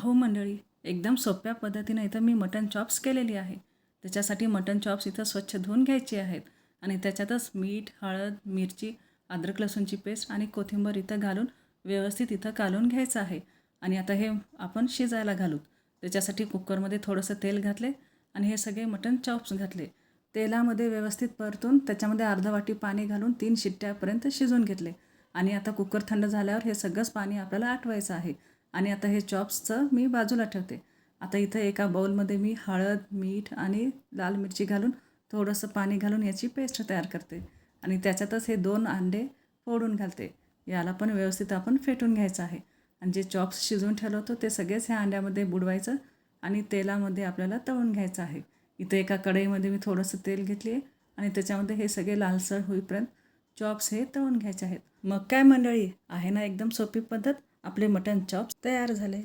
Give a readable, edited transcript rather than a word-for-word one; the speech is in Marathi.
अहो मंडळी, एकदम सोप्या पद्धतीने इथं मी मटन चॉप्स केलेली आहे. त्याच्यासाठी मटन चॉप्स इथं स्वच्छ धुवून घ्यायचे आहेत आणि त्याच्यातच मीठ, हळद, मिरची, अद्रक लसूणची पेस्ट आणि कोथिंबीर इथं घालून व्यवस्थित इथं कालवून घ्यायचं आहे. आणि आता हे आपण शिजायला घालू. त्याच्यासाठी कुकरमध्ये थोडंसं तेल घातले आणि हे सगळे मटन चॉप्स घातले. तेलामध्ये व्यवस्थित परतून त्याच्यामध्ये अर्धा वाटी पाणी घालून 3 शिट्ट्यापर्यंत शिजवून घेतले. आणि आता कुकर थंड झाल्यावर हे सगळंच पाणी आपल्याला आटवायचं आहे. आणि आता हे चॉप्सचं मी बाजूला ठेवते. आता इथं एका बाउलमध्ये मी हळद, मीठ आणि लाल मिरची घालून थोडंसं पाणी घालून याची पेस्ट तयार करते. आणि त्याच्यातच हे 2 अंडे फोडून घालते. याला पण व्यवस्थित आपण फेटून घ्यायचं आहे. आणि जे चॉप्स शिजवून ठेवलं होतं ते सगळेच ह्या अंड्यामध्ये बुडवायचं आणि तेलामध्ये आपल्याला तळून घ्यायचं आहे. इथं एका कढईमध्ये मी थोडंसं तेल घेतली आहे आणि त्याच्यामध्ये हे सगळे लालसर होईपर्यंत चॉप्स हे तळून घ्यायचे आहेत. मग काय मंडळी, आहे ना एकदम सोपी पद्धत. आपले मटन चॉप्स तयार झाले.